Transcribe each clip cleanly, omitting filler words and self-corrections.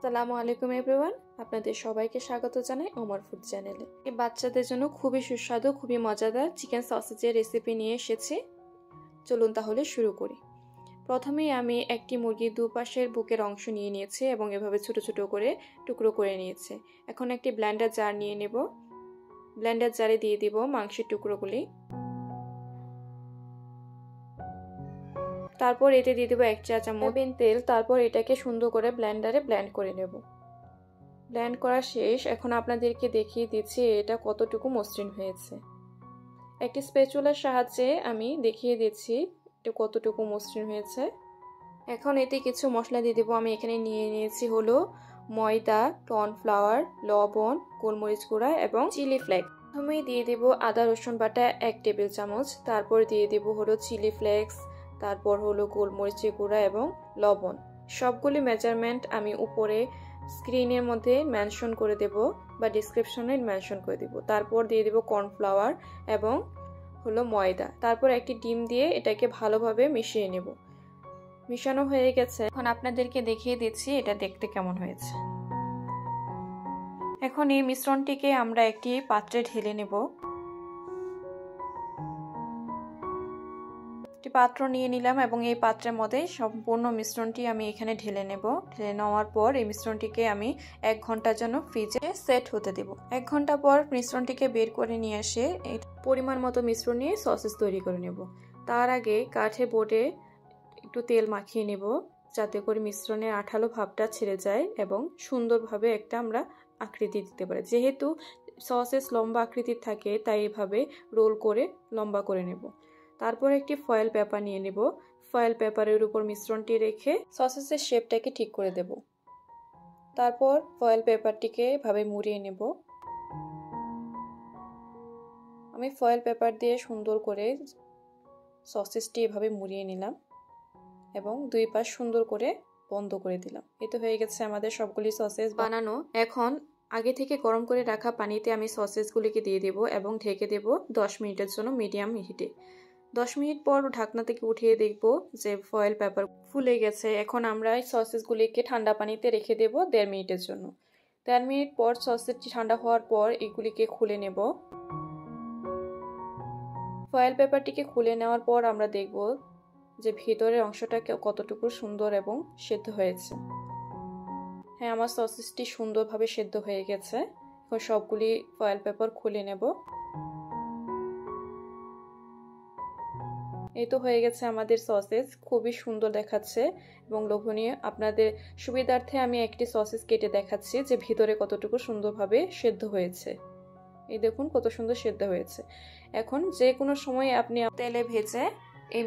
আসসালামু আলাইকুম এভরিওয়ান, আপনাদের সবাইকে স্বাগত জানাই ওমর ফুড চ্যানেলে। এই বাচ্চাদের জন্য খুবই সুস্বাদু, খুবই মজাদার চিকেন সসেজের রেসিপি নিয়ে এসেছি। চলুন তাহলে শুরু করি। প্রথমেই আমি একটি মুরগির দুপাশের বুকের অংশ নিয়ে নিয়েছি এবং এভাবে ছোট ছোট করে টুকরো করে নিয়েছি। এখন একটি ব্লেন্ডার জার নিয়ে নেব। ব্লেন্ডার জারে দিয়ে দিব মাংসের টুকরোগুলি। তারপর এতে দিয়ে দেবো 1 চা চামচ তেল। তারপর এটাকে সুন্দর করে ব্লেন্ডারে ব্লেন্ড করে নেব। ব্লেন্ড করা শেষ। এখন আপনাদেরকে দেখিয়ে দিচ্ছি এটা কতটুকু মসৃণ হয়েছে। একটি স্প্যাচুলার সাহায্যে আমি দেখিয়ে দিচ্ছি এটা কতটুকু মসৃণ হয়েছে। এখন এতে কিছু মশলা দিয়ে দেবো। আমি এখানে নিয়ে নিয়েছি হলো ময়দা, কর্নফ্লাওয়ার, লবণ, গোলমরিচ গুঁড়া এবং চিলি ফ্লেক্স। প্রথমেই দিয়ে দেব আদা রসুন বাটা 1 টেবিল চামচ। তারপর দিয়ে দেব হলো চিলি ফ্লেক্স, তারপর হলো গোলমরিচের গুঁড়া এবং লবণ। সবগুলি মেজারমেন্ট আমি উপরে স্ক্রিনের মধ্যে মেনশন করে দেব বা ডিসক্রিপশনে মেনশন করে দেব। তারপর দিয়ে দেব কর্নফ্লাওয়ার এবং হলো ময়দা। তারপর একটি ডিম দিয়ে এটাকে ভালোভাবে মিশিয়ে নেব। মিশানো হয়ে গেছে। এখন আপনাদেরকে দেখিয়ে দিচ্ছি এটা দেখতে কেমন হয়েছে। এখন এই মিশ্রণটিকে আমরা একটি পাত্রে ঢেলে নেব। একটি পাত্র নিয়ে নিলাম এবং এই পাত্রের মধ্যে সম্পূর্ণ মিশ্রণটি আমি এখানে ঢেলে নেব। ঢেলে নেওয়ার পর এই মিশ্রণটিকে আমি 1 ঘন্টার জন্য ফ্রিজে সেট হতে দেব। 1 ঘন্টা পর মিশ্রণটিকে বের করে নিয়ে এসে এই পরিমাণ মতো মিশ্রণ নিয়ে সসেজ তৈরি করে নেব। তার আগে কাঠের বোর্ডে একটু তেল মাখিয়ে নেব যাতে করে মিশ্রণের আঠালো ভাবটা ছেড়ে যায় এবং সুন্দরভাবে একটা আমরা আকৃতি দিতে পারি। যেহেতু সসেজ লম্বা আকৃতির থাকে তাই এভাবে রোল করে লম্বা করে নেব। তারপর একটি ফয়েল পেপার নিয়ে নেব। ফয়েল পেপারের উপর মিশ্রণটি রেখে সসেজের শেপটাকে ঠিক করে দেব। তারপর ফয়েল পেপারটিকে এভাবে মুড়িয়ে নেব। আমি ফয়েল পেপার দিয়ে সুন্দর করে সসেজটি এভাবে মুড়িয়ে নিলাম এবং দুই পাশ সুন্দর করে বন্ধ করে দিলাম। এতে হয়ে গেছে আমাদের সবগুলি সসেজ বানানো। এখন আগে থেকে গরম করে রাখা পানিতে আমি সসেজগুলিকে দিয়ে দেব এবং ঢেকে দেব 10 মিনিটের জন্য মিডিয়াম হিটে। 10 মিনিট পর ঢাকনা থেকে উঠিয়ে দেখব যে ফয়েল পেপার ফুলে গেছে। এখন আমরা এই সসেজগুলিকে ঠান্ডা পানিতে রেখে দেব 1.5 মিনিটের জন্য। 1.5 মিনিট পর সসেজটি ঠান্ডা হওয়ার পর এগুলিকে খুলে নেব। ফয়েল পেপারটিকে খুলে নেওয়ার পর আমরা দেখব যে ভিতরের অংশটা কতটুকু সুন্দর এবং সেদ্ধ হয়েছে। হ্যাঁ, আমার সসেজটি সুন্দরভাবে সেদ্ধ হয়ে গেছে। এখন সবগুলি ফয়েল পেপার খুলে নেব। এই তো হয়ে গেছে আমাদের সসেজ। খুবই সুন্দর দেখাচ্ছে এবং লোভনীয়। আপনাদের সুবিধার্থে আমি একটি সসেজ কেটে দেখাচ্ছি যে ভিতরে কতটুকু সুন্দরভাবে সেদ্ধ হয়েছে। এই দেখুন কত সুন্দর সেদ্ধ হয়েছে। এখন যে কোনো সময় আপনি তেলে ভেজে এই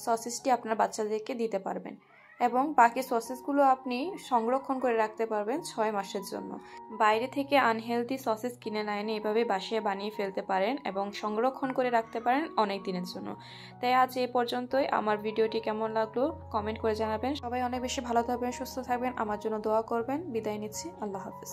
সসেজটি আপনার বাচ্চাদেরকে দিতে পারবেন এবং বাকি সসেজগুলো আপনি সংরক্ষণ করে রাখতে পারবেন 6 মাসের জন্য। বাইরে থেকে আনহেলদি সসেজ কিনে না এনে এভাবে বাসায় বানিয়ে ফেলতে পারেন এবং সংরক্ষণ করে রাখতে পারেন অনেক দিনের জন্য। তাই আজ এই পর্যন্তই। আমার ভিডিওটি কেমন লাগলো কমেন্ট করে জানাবেন। সবাই অনেক বেশি ভালো থাকবেন, সুস্থ থাকবেন, আমার জন্য দোয়া করবেন। বিদায় নিচ্ছি। আল্লাহ হাফেজ।